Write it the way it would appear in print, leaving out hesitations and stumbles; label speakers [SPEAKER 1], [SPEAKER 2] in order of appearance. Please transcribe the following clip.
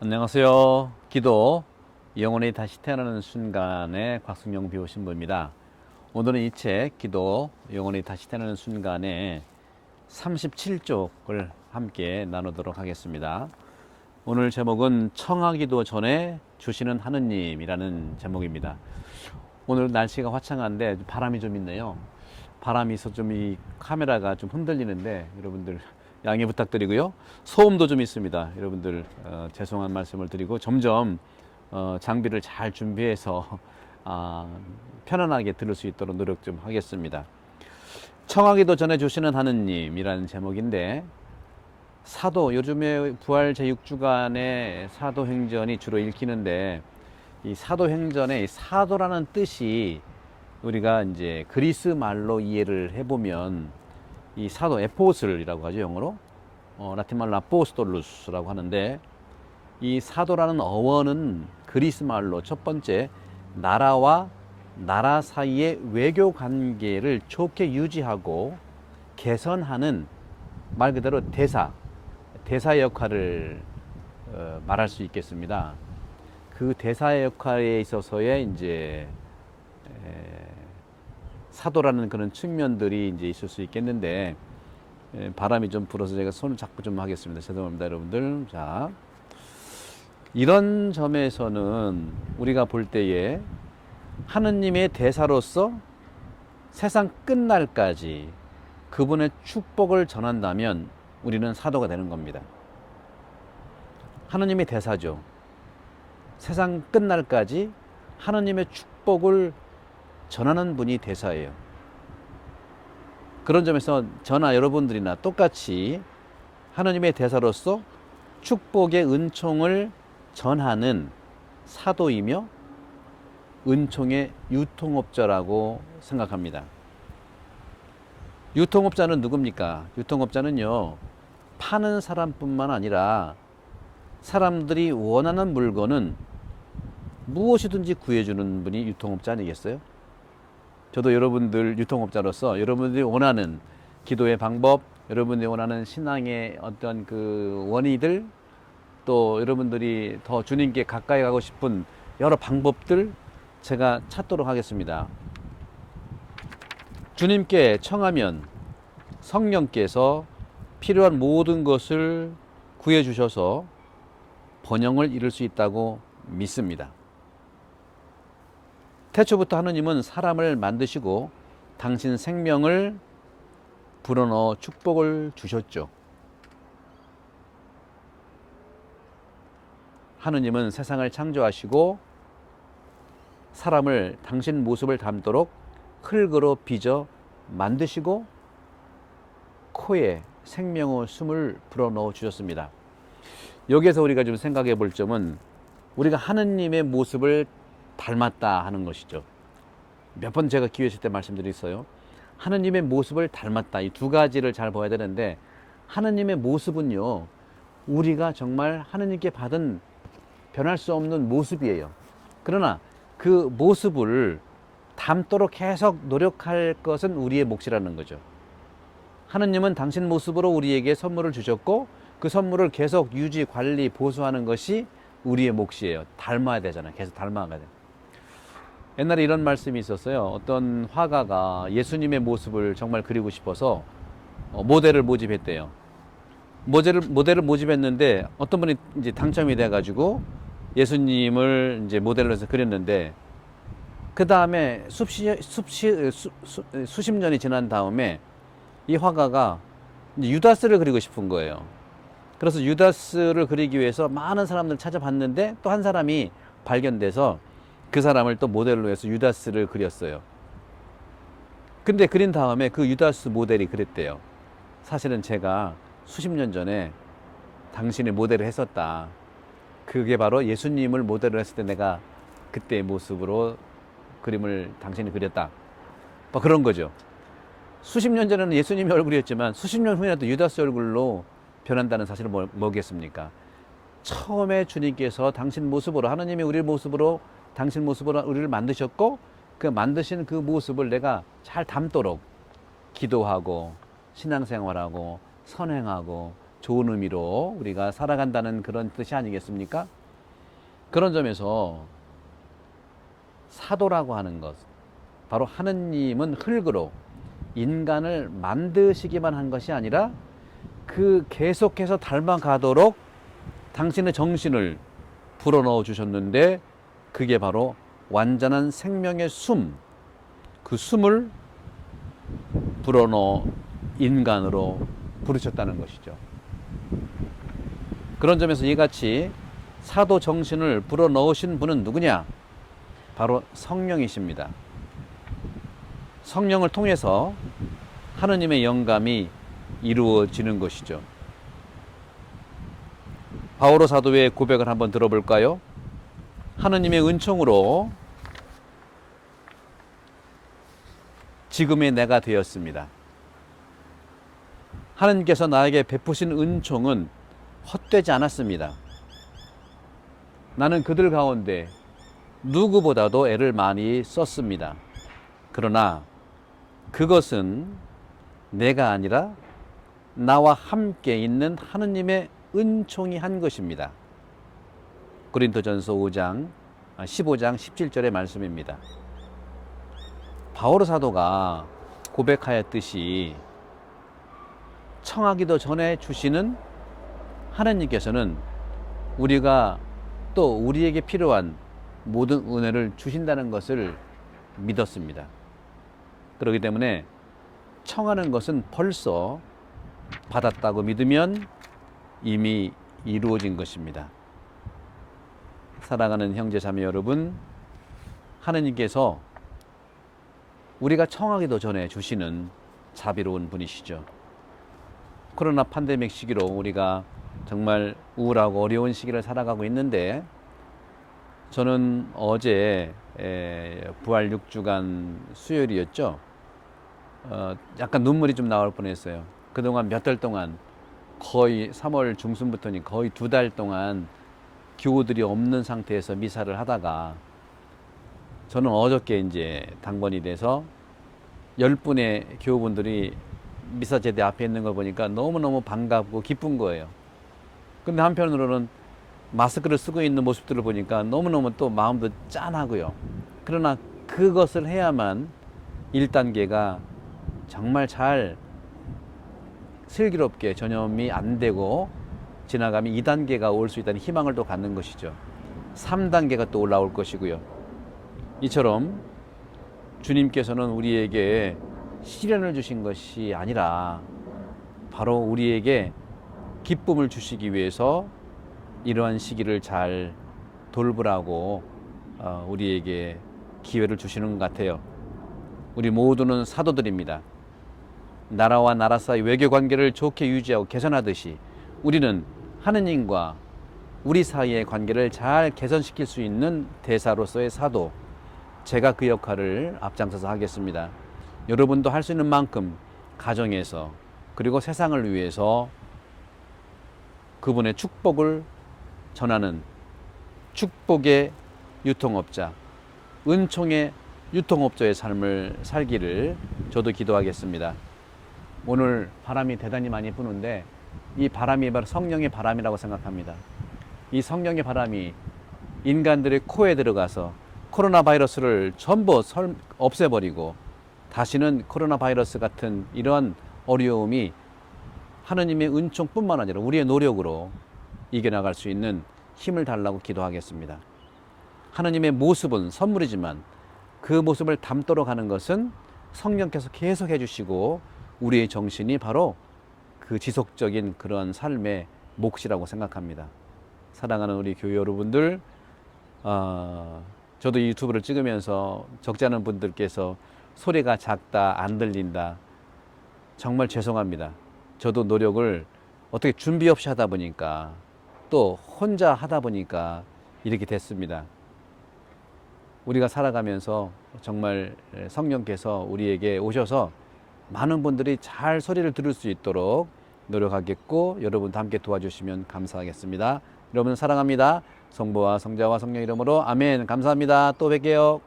[SPEAKER 1] 안녕하세요. 기도 영혼이 다시 태어나는 순간에 곽승용 비오신부입니다. 오늘은 이 책 기도 영혼이 다시 태어나는 순간에 37쪽을 함께 나누도록 하겠습니다. 오늘 제목은 청하기도 전에 주시는 하느님이라는 제목입니다. 오늘 날씨가 화창한데 바람이 좀 있네요. 바람이 있어 좀 이 카메라가 좀 흔들리는데 여러분들 양해 부탁드리고요. 소음도 좀 있습니다. 여러분들 죄송한 말씀을 드리고 점점 장비를 잘 준비해서 편안하게 들을 수 있도록 노력 좀 하겠습니다. 청하기도 전에 주시는 하느님이라는 제목인데 사도, 요즘에 부활 제6주간의 사도행전이 주로 읽히는데 이 사도행전의 사도라는 뜻이 우리가 이제 그리스 말로 이해를 해보면 이 사도 에포슬이라고 하죠, 영어로. 라틴 말로 아포스톨루스라고 하는데 이 사도라는 어원은 그리스 말로 첫 번째 나라와 나라 사이의 외교 관계를 좋게 유지하고 개선하는 말 그대로 대사 역할을 말할 수 있겠습니다. 그 대사의 역할에 있어서의 이제 사도라는 그런 측면들이 이제 있을 수 있겠는데 바람이 좀 불어서 제가 손을 잡고 좀 하겠습니다. 죄송합니다, 여러분들. 자, 이런 점에서는 우리가 볼 때에 하느님의 대사로서 세상 끝날까지 그분의 축복을 전한다면 우리는 사도가 되는 겁니다. 하느님의 대사죠. 세상 끝날까지 하느님의 축복을 전하는 분이 대사예요. 그런 점에서 저나 여러분들이나 똑같이 하느님의 대사로서 축복의 은총을 전하는 사도이며 은총의 유통업자라고 생각합니다. 유통업자는 누굽니까? 유통업자는요, 파는 사람뿐만 아니라 사람들이 원하는 물건은 무엇이든지 구해주는 분이 유통업자 아니겠어요? 저도 여러분들 유통업자로서 여러분들이 원하는 기도의 방법, 여러분들이 원하는 신앙의 어떤 그 원의들, 또 여러분들이 더 주님께 가까이 가고 싶은 여러 방법들 제가 찾도록 하겠습니다. 주님께 청하면 성령께서 필요한 모든 것을 구해 주셔서 번영을 이룰 수 있다고 믿습니다. 태초부터 하느님은 사람을 만드시고 당신 생명을 불어넣어 축복을 주셨죠. 하느님은 세상을 창조하시고 사람을 당신 모습을 닮도록 흙으로 빚어 만드시고 코에 생명의 숨을 불어넣어 주셨습니다. 여기에서 우리가 좀 생각해 볼 점은 우리가 하느님의 모습을 닮았다 하는 것이죠. 몇 번 제가 기회 있을 때 말씀드렸어요. 하느님의 모습을 닮았다. 이 두 가지를 잘 봐야 되는데 하느님의 모습은요, 우리가 정말 하느님께 받은 변할 수 없는 모습이에요. 그러나 그 모습을 닮도록 계속 노력할 것은 우리의 몫이라는 거죠. 하느님은 당신 모습으로 우리에게 선물을 주셨고 그 선물을 계속 유지, 관리, 보수하는 것이 우리의 몫이에요. 닮아야 되잖아요. 계속 닮아가야 돼요. 옛날에 이런 말씀이 있었어요. 어떤 화가가 예수님의 모습을 정말 그리고 싶어서 모델을 모집했대요. 모델을 모집했는데 어떤 분이 이제 당첨이 돼가지고 예수님을 이제 모델로 해서 그렸는데 그 다음에 수십 년이 지난 다음에 이 화가가 이제 유다스를 그리고 싶은 거예요. 그래서 유다스를 그리기 위해서 많은 사람들을 찾아봤는데 또 한 사람이 발견돼서 그 사람을 또 모델로 해서 유다스를 그렸어요. 근데 그린 다음에 그 유다스 모델이 그랬대요. 사실은 제가 수십 년 전에 당신의 모델을 했었다. 그게 바로 예수님을 모델로 했을 때 내가 그때의 모습으로 그림을 당신이 그렸다. 뭐 그런 거죠. 수십 년 전에는 예수님의 얼굴이었지만 수십 년 후에는 또 유다스 얼굴로 변한다는 사실은 뭐겠습니까? 처음에 주님께서 당신 모습으로, 하나님이 우리의 모습으로, 당신 모습으로 우리를 만드셨고 그 만드신 그 모습을 내가 잘 담도록 기도하고 신앙생활하고 선행하고 좋은 의미로 우리가 살아간다는 그런 뜻이 아니겠습니까? 그런 점에서 사도라고 하는 것, 바로 하느님은 흙으로 인간을 만드시기만 한 것이 아니라 그 계속해서 닮아가도록 당신의 정신을 불어넣어 주셨는데, 그게 바로 완전한 생명의 숨, 그 숨을 불어넣어 인간으로 부르셨다는 것이죠. 그런 점에서 이같이 사도 정신을 불어넣으신 분은 누구냐? 바로 성령이십니다. 성령을 통해서 하느님의 영감이 이루어지는 것이죠. 바오로 사도의 고백을 한번 들어볼까요? 하느님의 은총으로 지금의 내가 되었습니다. 하느님께서 나에게 베푸신 은총은 헛되지 않았습니다. 나는 그들 가운데 누구보다도 애를 많이 썼습니다. 그러나 그것은 내가 아니라 나와 함께 있는 하느님의 은총이 한 것입니다. 고린도전서 15장 17절의 말씀입니다. 바오로 사도가 고백하였듯이 청하기도 전에 주시는 하나님께서는 우리가 또 우리에게 필요한 모든 은혜를 주신다는 것을 믿었습니다. 그렇기 때문에 청하는 것은 벌써 받았다고 믿으면 이미 이루어진 것입니다. 사랑하는 형제 자매 여러분, 하느님께서 우리가 청하기도 전에 주시는 자비로운 분이시죠. 코로나 팬데믹 시기로 우리가 정말 우울하고 어려운 시기를 살아가고 있는데, 저는 어제 부활 6주간 수요일이었죠. 약간 눈물이 좀 나올 뻔했어요. 그동안 몇 달 동안, 거의 3월 중순부터니 거의 2달 동안 교우들이 없는 상태에서 미사를 하다가, 저는 어저께 이제 당번이 돼서 10분의 교우분들이 미사 제대 앞에 있는 걸 보니까 너무너무 반갑고 기쁜 거예요. 근데 한편으로는 마스크를 쓰고 있는 모습들을 보니까 너무너무 또 마음도 짠하고요. 그러나 그것을 해야만 1단계가 정말 잘 슬기롭게 전염이 안 되고 지나가면 2단계가 올 수 있다는 희망을 또 갖는 것이죠. 3단계가 또 올라올 것이고요. 이처럼 주님께서는 우리에게 시련을 주신 것이 아니라 바로 우리에게 기쁨을 주시기 위해서 이러한 시기를 잘 돌보라고 우리에게 기회를 주시는 것 같아요. 우리 모두는 사도들입니다. 나라와 나라 사이 외교 관계를 좋게 유지하고 개선하듯이 우리는 하느님과 우리 사이의 관계를 잘 개선시킬 수 있는 대사로서의 사도, 제가 그 역할을 앞장서서 하겠습니다. 여러분도 할 수 있는 만큼 가정에서, 그리고 세상을 위해서 그분의 축복을 전하는 축복의 유통업자, 은총의 유통업자의 삶을 살기를 저도 기도하겠습니다. 오늘 바람이 대단히 많이 부는데 이 바람이 바로 성령의 바람이라고 생각합니다. 이 성령의 바람이 인간들의 코에 들어가서 코로나 바이러스를 전부 없애버리고, 다시는 코로나 바이러스 같은 이러한 어려움이 하느님의 은총뿐만 아니라 우리의 노력으로 이겨나갈 수 있는 힘을 달라고 기도하겠습니다. 하느님의 모습은 선물이지만 그 모습을 담도록 하는 것은 성령께서 계속 해주시고, 우리의 정신이 바로 그 지속적인 그런 삶의 몫이라고 생각합니다. 사랑하는 우리 교회 여러분들, 저도 유튜브를 찍으면서 적지 않은 분들께서 소리가 작다, 안 들린다, 정말 죄송합니다. 저도 노력을 어떻게 준비 없이 하다 보니까, 또 혼자 하다 보니까 이렇게 됐습니다. 우리가 살아가면서 정말 성령께서 우리에게 오셔서 많은 분들이 잘 소리를 들을 수 있도록 노력하겠고, 여러분도 함께 도와주시면 감사하겠습니다. 여러분 사랑합니다. 성부와 성자와 성령 이름으로 아멘. 감사합니다. 또 뵐게요.